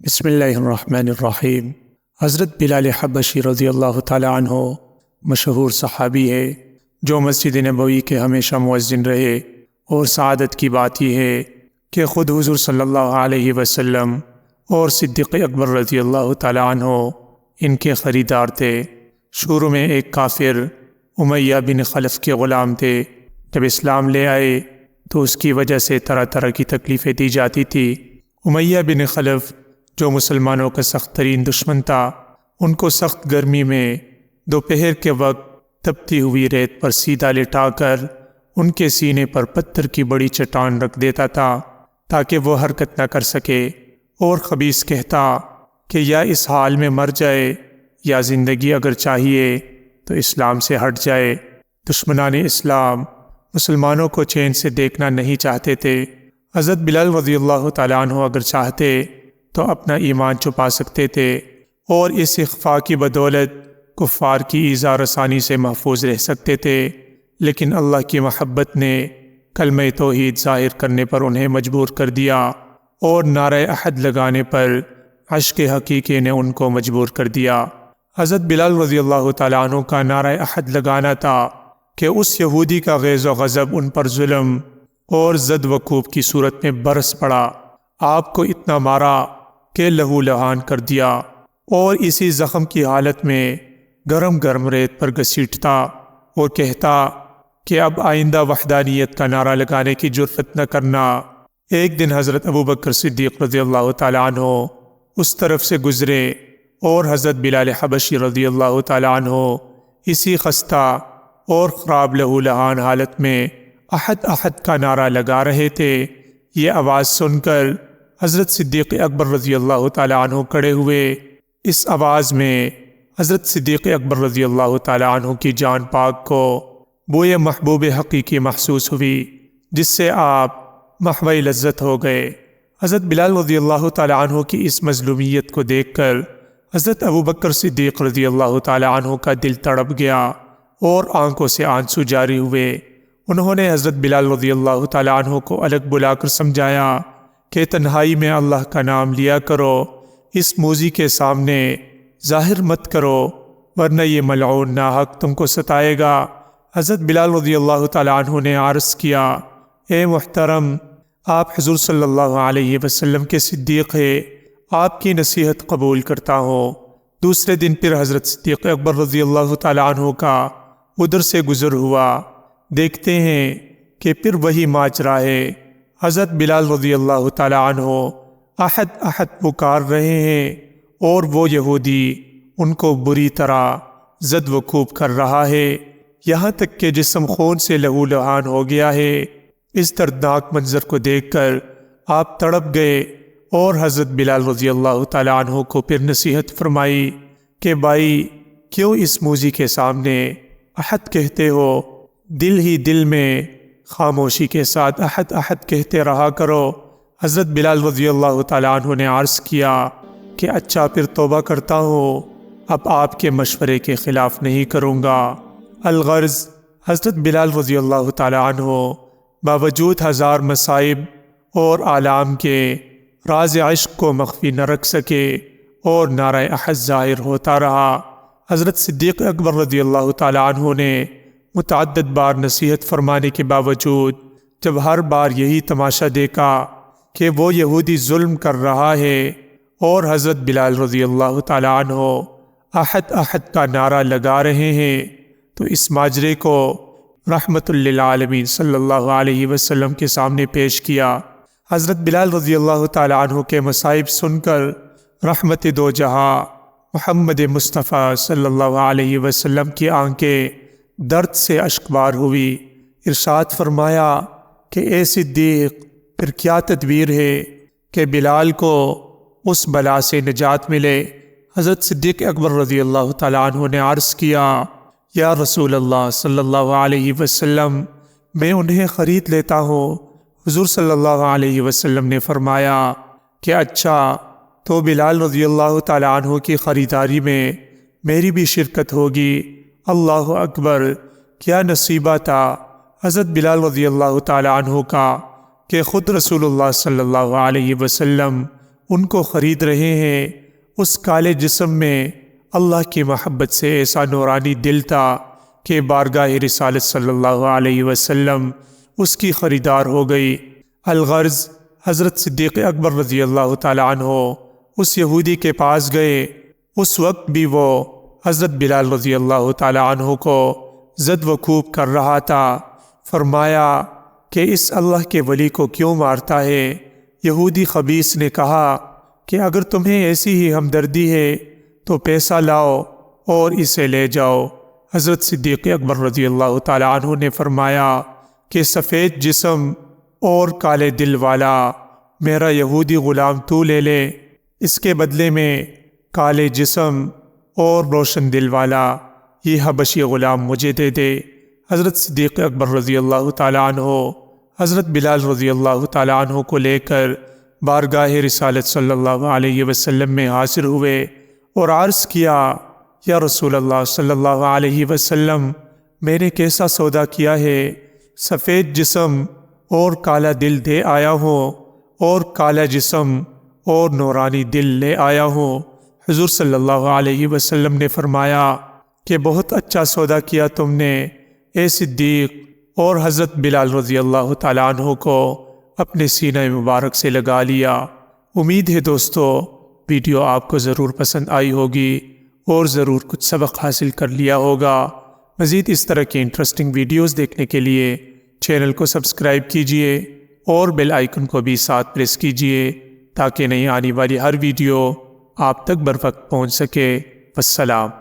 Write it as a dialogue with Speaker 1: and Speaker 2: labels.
Speaker 1: بسم اللہ الرحمن الرحیم۔ حضرت بلال حبشی رضی اللہ تعالیٰ عنہ مشہور صحابی ہے جو مسجد نبوی کے ہمیشہ مؤذن رہے، اور سعادت کی بات یہ ہے کہ خود حضور صلی اللہ علیہ وسلم اور صدیق اکبر رضی اللہ تعالیٰ عنہ ان کے خریدار تھے۔ شروع میں ایک کافر امیہ بن خلف کے غلام تھے۔ جب اسلام لے آئے تو اس کی وجہ سے طرح طرح کی تکلیفیں دی جاتی تھی۔ امیہ بن خلف جو مسلمانوں کا سخت ترین دشمن تھا، ان کو سخت گرمی میں دوپہر کے وقت تپتی ہوئی ریت پر سیدھا لٹا کر ان کے سینے پر پتھر کی بڑی چٹان رکھ دیتا تھا تاکہ وہ حرکت نہ کر سکے، اور خبیث کہتا کہ یا اس حال میں مر جائے یا زندگی اگر چاہیے تو اسلام سے ہٹ جائے۔ دشمنان اسلام مسلمانوں کو چین سے دیکھنا نہیں چاہتے تھے۔ حضرت بلال رضی اللہ تعالیٰ عنہ اگر چاہتے تو اپنا ایمان چھپا سکتے تھے، اور اس اخفاء کی بدولت کفار کی ایذا رسانی سے محفوظ رہ سکتے تھے، لیکن اللہ کی محبت نے کلمہ توحید ظاہر کرنے پر انہیں مجبور کر دیا، اور نعرہ احد لگانے پر عشق حقیقی نے ان کو مجبور کر دیا۔ حضرت بلال رضی اللہ تعالیٰ عنہ کا نعرہ احد لگانا تھا کہ اس یہودی کا غیظ و غضب ان پر ظلم اور زد و کوب کی صورت میں برس پڑا۔ آپ کو اتنا مارا کہ لہو لہان کر دیا، اور اسی زخم کی حالت میں گرم گرم ریت پر گھسیٹتا اور کہتا کہ اب آئندہ وحدانیت کا نعرہ لگانے کی جرأت نہ کرنا۔ ایک دن حضرت ابوبکر صدیق رضی اللہ تعالیٰ عنہ اس طرف سے گزرے، اور حضرت بلال حبشی رضی اللہ تعالیٰ عنہ اسی خستہ اور خراب لہو لہان حالت میں احد احد کا نعرہ لگا رہے تھے۔ یہ آواز سن کر حضرت صدیق اکبر رضی اللہ تعالیٰ عنہ کھڑے ہوئے۔ اس آواز میں حضرت صدیق اکبر رضی اللہ تعالیٰ عنہ کی جان پاک کو بوئے محبوب حقیقی محسوس ہوئی، جس سے آپ محو لذت ہو گئے۔ حضرت بلال رضی اللہ تعالیٰ عنہ کی اس مظلومیت کو دیکھ کر حضرت ابوبکر صدیق رضی اللہ تعالیٰ عنہ کا دل تڑپ گیا، اور آنکھوں سے آنسو جاری ہوئے۔ انہوں نے حضرت بلال رضی اللہ تعالیٰ عنہ کو الگ بلا کر سمجھایا کہ تنہائی میں اللہ کا نام لیا کرو، اس موذی کے سامنے ظاہر مت کرو، ورنہ یہ ملعون ناحق تم کو ستائے گا۔ حضرت بلال رضی اللہ تعالیٰ عنہ نے عرض کیا، اے محترم، آپ حضور صلی اللہ علیہ وسلم کے صدیق ہیں، آپ کی نصیحت قبول کرتا ہوں۔ دوسرے دن پھر حضرت صدیق اکبر رضی اللہ تعالیٰ عنہ کا ادھر سے گزر ہوا۔ دیکھتے ہیں کہ پھر وہی ماجرا ہے۔ حضرت بلال رضی اللہ تعالیٰ عنہ احد احد پکار رہے ہیں، اور وہ یہودی ان کو بری طرح زد و کوب کر رہا ہے، یہاں تک کہ جسم خون سے لہو لہان ہو گیا ہے۔ اس دردناک منظر کو دیکھ کر آپ تڑپ گئے، اور حضرت بلال رضی اللہ تعالیٰ عنہ کو پھر نصیحت فرمائی کہ بھائی، کیوں اس موذی کے سامنے احد کہتے ہو؟ دل ہی دل میں خاموشی کے ساتھ احد احد کہتے رہا کرو۔ حضرت بلال رضی اللہ تعالیٰ عنہ نے عرض کیا کہ اچھا، پھر توبہ کرتا ہوں، اب آپ کے مشورے کے خلاف نہیں کروں گا۔ الغرض، حضرت بلال رضی اللہ تعالیٰ عنہ باوجود ہزار مصائب اور آلام کے راز عشق کو مخفی نہ رکھ سکے، اور نعرہ احد ظاہر ہوتا رہا۔ حضرت صدیق اکبر رضی اللہ تعالیٰ عنہ نے متعدد بار نصیحت فرمانے کے باوجود جب ہر بار یہی تماشا دیکھا کہ وہ یہودی ظلم کر رہا ہے، اور حضرت بلال رضی اللہ تعالیٰ عنہ احد احد کا نعرہ لگا رہے ہیں، تو اس ماجرے کو رحمت للعالمین صلی اللہ علیہ وسلم کے سامنے پیش کیا۔ حضرت بلال رضی اللہ تعالیٰ عنہ کے مصائب سن کر رحمت دو جہاں محمد مصطفیٰ صلی اللہ علیہ وسلم کی آنکھیں درد سے اشکبار ہوئی۔ ارشاد فرمایا کہ اے صدیق، پھر کیا تدبیر ہے کہ بلال کو اس بلا سے نجات ملے؟ حضرت صدیق اکبر رضی اللہ تعالیٰ عنہ نے عرض کیا، یا رسول اللہ صلی اللہ علیہ وسلم، میں انہیں خرید لیتا ہوں۔ حضور صلی اللہ علیہ وسلم نے فرمایا کہ اچھا، تو بلال رضی اللہ تعالیٰ عنہ کی خریداری میں میری بھی شرکت ہوگی۔ اللہ اکبر، کیا نصیبہ تھا حضرت بلال رضی اللہ تعالیٰ عنہ کا کہ خود رسول اللہ صلی اللہ علیہ وسلم ان کو خرید رہے ہیں۔ اس کالے جسم میں اللہ کی محبت سے ایسا نورانی دل تھا کہ بارگاہ رسالت صلی اللہ علیہ وسلم اس کی خریدار ہو گئی۔ الغرض حضرت صدیق اکبر رضی اللہ تعالی عنہ اس یہودی کے پاس گئے۔ اس وقت بھی وہ حضرت بلال رضی اللہ تعالی عنہ کو زد و کوب کر رہا تھا۔ فرمایا کہ اس اللہ کے ولی کو کیوں مارتا ہے؟ یہودی خبیث نے کہا کہ اگر تمہیں ایسی ہی ہمدردی ہے تو پیسہ لاؤ اور اسے لے جاؤ۔ حضرت صدیق اکبر رضی اللہ تعالی عنہ نے فرمایا کہ سفید جسم اور کالے دل والا میرا یہودی غلام تو لے لے، اس کے بدلے میں کالے جسم اور روشن دل والا یہ حبشی غلام مجھے دے دے۔ حضرت صدیق اکبر رضی اللہ تعالی عنہ حضرت بلال رضی اللہ تعالی عنہ کو لے کر بارگاہ رسالت صلی اللہ علیہ وسلم میں حاضر ہوئے اور عرض کیا، یا رسول اللہ صلی اللہ علیہ وسلم، میں نے کیسا سودا کیا ہے؟ سفید جسم اور کالا دل دے آیا ہوں اور کالا جسم اور نورانی دل لے آیا ہوں۔ حضور صلی اللہ علیہ وسلم نے فرمایا کہ بہت اچھا سودا کیا تم نے اے صدیق، اور حضرت بلال رضی اللہ تعالیٰ عنہ کو اپنے سینہ مبارک سے لگا لیا۔ امید ہے دوستو ویڈیو آپ کو ضرور پسند آئی ہوگی اور ضرور کچھ سبق حاصل کر لیا ہوگا۔ مزید اس طرح کی انٹرسٹنگ ویڈیوز دیکھنے کے لیے چینل کو سبسکرائب کیجئے اور بیل آئیکن کو بھی ساتھ پریس کیجئے تاکہ نئی آنے والی ہر ویڈیو آپ تک بروقت پہنچ سکے۔ والسلام۔